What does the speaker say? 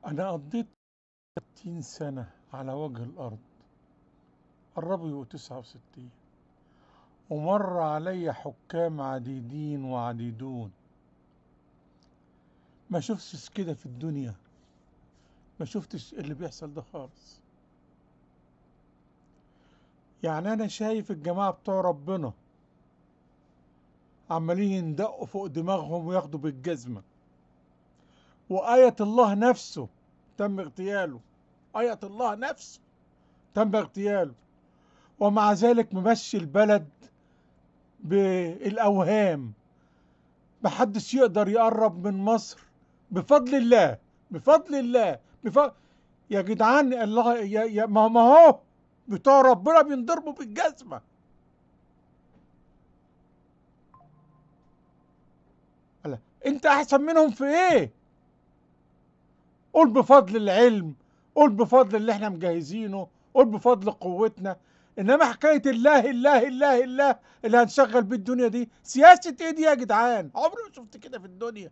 أنا قضيت 60 سنة على وجه الأرض، قربوا يبقوا 69، ومر علي حكام عديدين وعديدون. ما شفتش كده في الدنيا، ما شفتش اللي بيحصل ده خالص. يعني أنا شايف الجماعة بتوع ربنا عمالين يندقوا فوق دماغهم وياخدوا بالجزمة، وآية الله نفسه تم اغتياله. آية الله نفسه تم اغتياله، ومع ذلك ممشي البلد بالأوهام. محدش يقدر يقرب من مصر بفضل الله، بفضل الله، يا جدعان الله، ما هو بتوع ربنا بينضربوا بالجزمة. قال انت احسن منهم في ايه؟ قول بفضل العلم، قول بفضل اللي احنا مجهزينه، قول بفضل قوتنا. انما حكايه الله الله الله الله اللي هنشغل بيه الدنيا دي، سياسه ايه دي يا جدعان؟ عمري ما شفت كده في الدنيا.